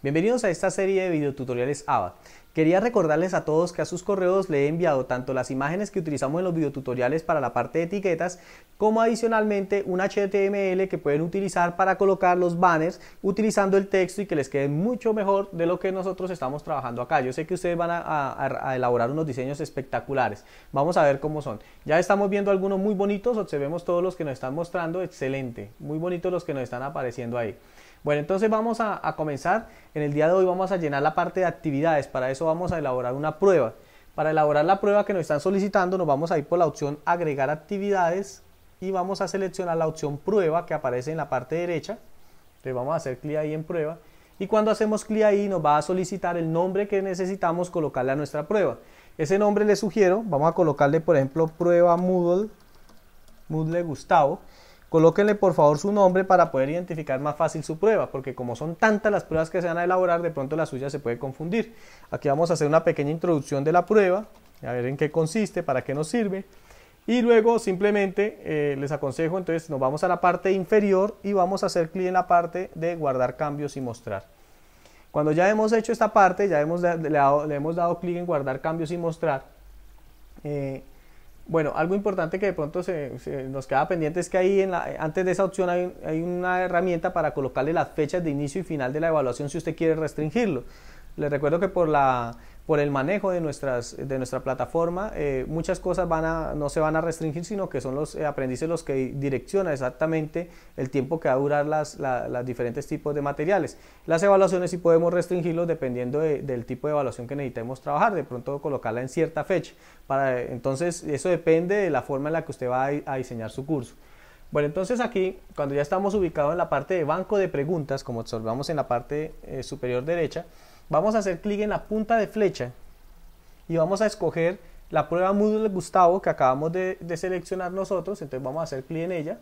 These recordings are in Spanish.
Bienvenidos a esta serie de videotutoriales ABA. Quería recordarles a todos que a sus correos le he enviado tanto las imágenes que utilizamos en los videotutoriales para la parte de etiquetas, como adicionalmente un HTML que pueden utilizar para colocar los banners utilizando el texto y que les quede mucho mejor de lo que nosotros estamos trabajando acá. Yo sé que ustedes van a elaborar unos diseños espectaculares. Vamos a ver cómo son. Ya estamos viendo algunos muy bonitos, observemos todos los que nos están mostrando. Excelente, muy bonitos los que nos están apareciendo ahí. Bueno, entonces vamos a comenzar. En el día de hoy vamos a llenar la parte de actividades. Para eso vamos a elaborar una prueba. Para elaborar la prueba que nos están solicitando, nos vamos a ir por la opción agregar actividades y vamos a seleccionar la opción prueba que aparece en la parte derecha. Entonces vamos a hacer clic ahí en prueba y cuando hacemos clic ahí nos va a solicitar el nombre que necesitamos colocarle a nuestra prueba. Ese nombre le sugiero, vamos a colocarle por ejemplo prueba Moodle Gustavo. Colóquenle por favor su nombre para poder identificar más fácil su prueba, porque como son tantas las pruebas que se van a elaborar, de pronto la suya se puede confundir. Aquí vamos a hacer una pequeña introducción de la prueba, a ver en qué consiste, para qué nos sirve. Y luego simplemente les aconsejo, entonces nos vamos a la parte inferior y vamos a hacer clic en la parte de guardar cambios y mostrar. Cuando ya hemos hecho esta parte, ya le hemos dado clic en guardar cambios y mostrar. Bueno, algo importante que de pronto nos queda pendiente es que ahí antes de esa opción hay una herramienta para colocarle las fechas de inicio y final de la evaluación si usted quiere restringirlo. Les recuerdo que por el manejo de nuestra plataforma muchas cosas no se van a restringir, sino que son los aprendices los que direccionan exactamente el tiempo que va a durar los diferentes tipos de materiales. Las evaluaciones sí podemos restringirlos dependiendo del tipo de evaluación que necesitemos trabajar, de pronto colocarla en cierta fecha. Entonces eso depende de la forma en la que usted va a diseñar su curso. Bueno, entonces aquí, cuando ya estamos ubicados en la parte de banco de preguntas, como observamos en la parte superior derecha, vamos a hacer clic en la punta de flecha y vamos a escoger la prueba Moodle Gustavo que acabamos de seleccionar nosotros. Entonces vamos a hacer clic en ella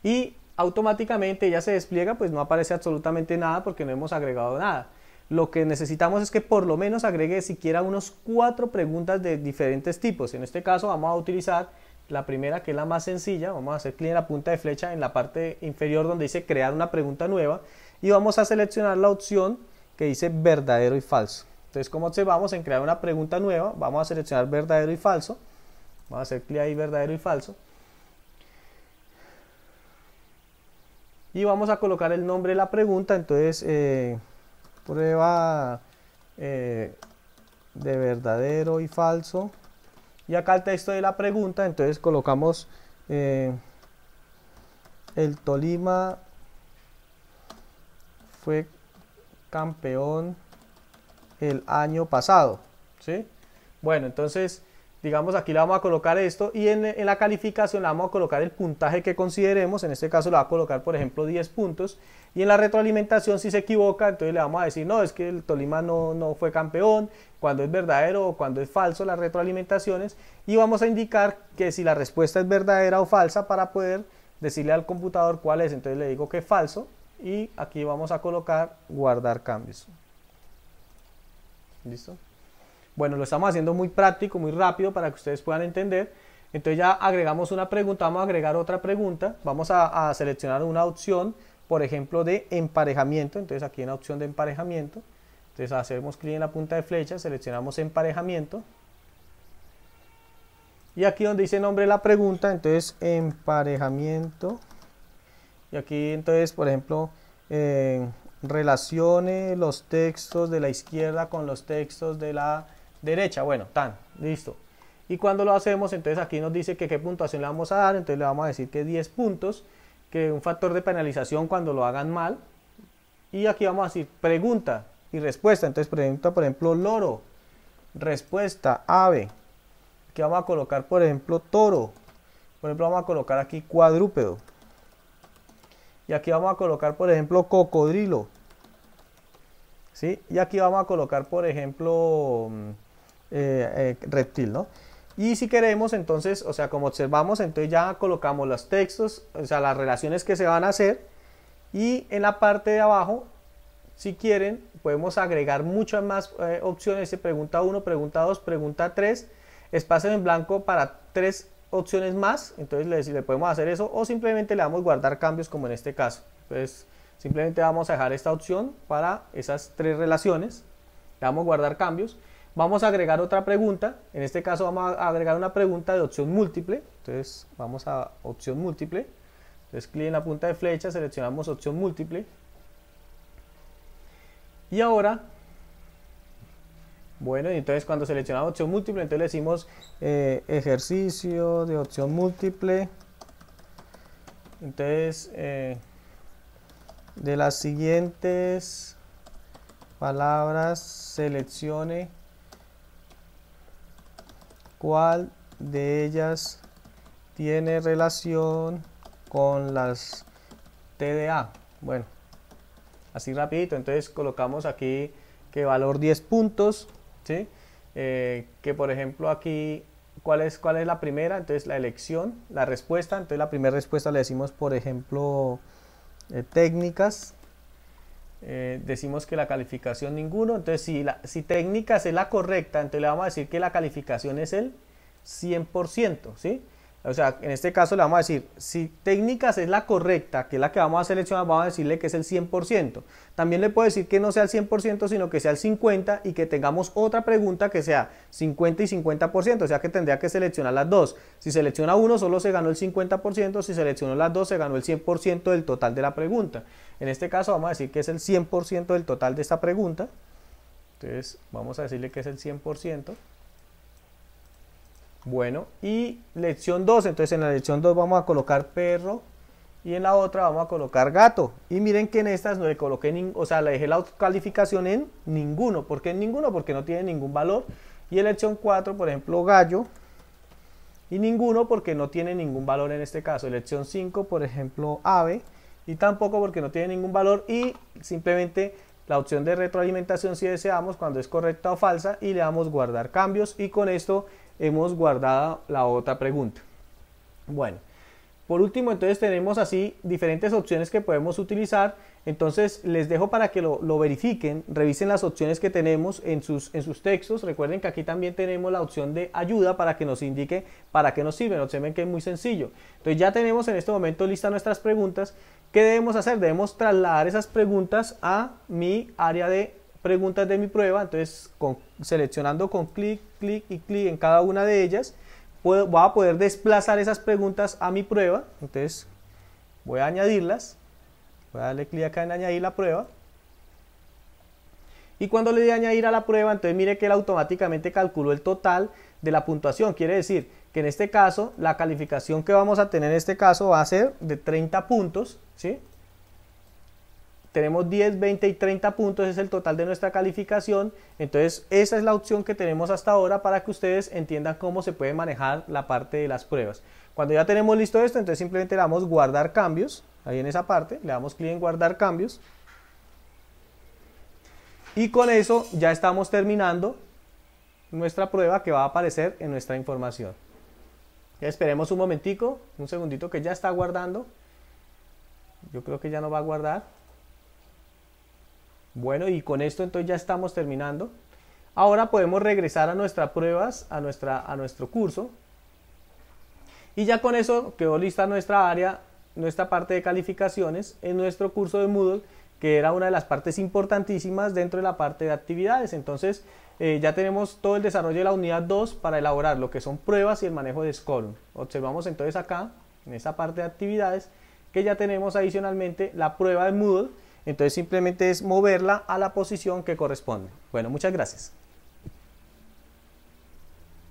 y automáticamente ella se despliega, pues no aparece absolutamente nada porque no hemos agregado nada. Lo que necesitamos es que por lo menos agregue siquiera unos 4 preguntas de diferentes tipos. En este caso vamos a utilizar la primera, que es la más sencilla. Vamos a hacer clic en la punta de flecha en la parte inferior donde dice crear una pregunta nueva y vamos a seleccionar la opción que dice verdadero y falso. Entonces, como observamos, en crear una pregunta nueva vamos a seleccionar verdadero y falso. Vamos a hacer clic ahí verdadero y falso y vamos a colocar el nombre de la pregunta. Entonces prueba de verdadero y falso, y acá el texto de la pregunta. Entonces colocamos el Tolima fue campeón el año pasado, ¿sí? Bueno, entonces digamos aquí le vamos a colocar esto y en la calificación le vamos a colocar el puntaje que consideremos. En este caso le va a colocar por ejemplo 10 puntos, y en la retroalimentación si se equivoca entonces le vamos a decir no, es que el Tolima no fue campeón, cuando es verdadero o cuando es falso las retroalimentaciones, y vamos a indicar que si la respuesta es verdadera o falsa para poder decirle al computador cuál es. Entonces le digo que es falso y aquí vamos a colocar guardar cambios. ¿Listo? Bueno, lo estamos haciendo muy práctico, muy rápido para que ustedes puedan entender. Entonces ya agregamos una pregunta, vamos a agregar otra pregunta, vamos a seleccionar una opción, por ejemplo de emparejamiento. Entonces aquí en la opción de emparejamiento, entonces hacemos clic en la punta de flecha, seleccionamos emparejamiento y aquí donde dice nombre de la pregunta, entonces emparejamiento, y aquí entonces por ejemplo relacione los textos de la izquierda con los textos de la derecha. Bueno, listo. Y cuando lo hacemos, entonces aquí nos dice que qué puntuación le vamos a dar. Entonces le vamos a decir que 10 puntos, que un factor de penalización cuando lo hagan mal. Y aquí vamos a decir pregunta y respuesta. Entonces pregunta por ejemplo loro, respuesta ave. Aquí vamos a colocar por ejemplo toro, por ejemplo vamos a colocar aquí cuadrúpedo, y aquí vamos a colocar por ejemplo cocodrilo, ¿sí? Y aquí vamos a colocar por ejemplo reptil, ¿no? Y si queremos entonces, o sea, como observamos, entonces ya colocamos los textos, o sea, las relaciones que se van a hacer, y en la parte de abajo, si quieren, podemos agregar muchas más opciones. Pregunta 1, pregunta 2, pregunta 3, espacio en blanco para 3 opciones más. Entonces le podemos hacer eso, o simplemente le damos guardar cambios como en este caso. Entonces Simplemente vamos a dejar esta opción para esas tres relaciones. Le damos guardar cambios. Vamos a agregar otra pregunta. En este caso vamos a agregar una pregunta de opción múltiple. Entonces vamos a opción múltiple. Entonces clic en la punta de flecha, seleccionamos opción múltiple. Y ahora, bueno, entonces cuando seleccionamos opción múltiple, entonces le decimos ejercicio de opción múltiple. Entonces, de las siguientes palabras, seleccione cuál de ellas tiene relación con las TDA. Bueno, así rapidito. Entonces colocamos aquí que valor 10 puntos, ¿sí? Que por ejemplo aquí, ¿cuál es la primera? Entonces la elección, la respuesta. Entonces la primera respuesta le decimos, por ejemplo, técnicas. Decimos que la calificación ninguno. Entonces si técnicas es la correcta, entonces le vamos a decir que la calificación es el 100%, ¿sí? O sea, en este caso le vamos a decir, si técnicas es la correcta, que es la que vamos a seleccionar, vamos a decirle que es el 100%. También le puedo decir que no sea el 100%, sino que sea el 50% y que tengamos otra pregunta que sea 50 y 50%, o sea que tendría que seleccionar las dos. Si selecciona uno, solo se ganó el 50%, si seleccionó las dos, se ganó el 100% del total de la pregunta. En este caso vamos a decir que es el 100% del total de esta pregunta. Entonces vamos a decirle que es el 100%. Bueno, y lección 2, entonces en la lección 2 vamos a colocar perro y en la otra vamos a colocar gato. Y miren que en estas no le coloqué, o sea, le dejé la calificación en ninguno. ¿Por qué en ninguno? Porque no tiene ningún valor. Y en lección 4, por ejemplo, gallo y ninguno porque no tiene ningún valor en este caso. En lección 5, por ejemplo, ave y tampoco porque no tiene ningún valor y simplemente la opción de retroalimentación si deseamos cuando es correcta o falsa y le damos guardar cambios y con esto hemos guardado la otra pregunta. Bueno, por último entonces tenemos así diferentes opciones que podemos utilizar. Entonces les dejo para que lo verifiquen, revisen las opciones que tenemos en sus textos. Recuerden que aquí también tenemos la opción de ayuda para que nos indique para qué nos sirven. Observen que es muy sencillo. Entonces ya tenemos en este momento listas nuestras preguntas. ¿Qué debemos hacer? Debemos trasladar esas preguntas a mi área de preguntas de mi prueba. Entonces seleccionando con clic, clic y clic en cada una de ellas, voy a poder desplazar esas preguntas a mi prueba. Entonces voy a añadirlas. Voy a darle clic acá en añadir la prueba. Y cuando le dé añadir a la prueba, entonces mire que él automáticamente calculó el total de la puntuación. Quiere decir que en este caso, la calificación que vamos a tener en este caso va a ser de 30 puntos, ¿sí? Tenemos 10, 20 y 30 puntos, es el total de nuestra calificación. Entonces esa es la opción que tenemos hasta ahora para que ustedes entiendan cómo se puede manejar la parte de las pruebas. Cuando ya tenemos listo esto, entonces simplemente le damos guardar cambios, ahí en esa parte, le damos clic en guardar cambios. Y con eso ya estamos terminando nuestra prueba que va a aparecer en nuestra información. Ya esperemos un momentico, un segundito que ya está guardando. Yo creo que ya no va a guardar. Bueno, y con esto entonces ya estamos terminando. Ahora podemos regresar a nuestras pruebas, a nuestro curso. Y ya con eso quedó lista nuestra área, nuestra parte de calificaciones en nuestro curso de Moodle, que era una de las partes importantísimas dentro de la parte de actividades. Entonces ya tenemos todo el desarrollo de la unidad 2 para elaborar lo que son pruebas y el manejo de Schoolroom. Observamos entonces acá, en esta parte de actividades, que ya tenemos adicionalmente la prueba de Moodle. Entonces simplemente es moverla a la posición que corresponde. Bueno, muchas gracias.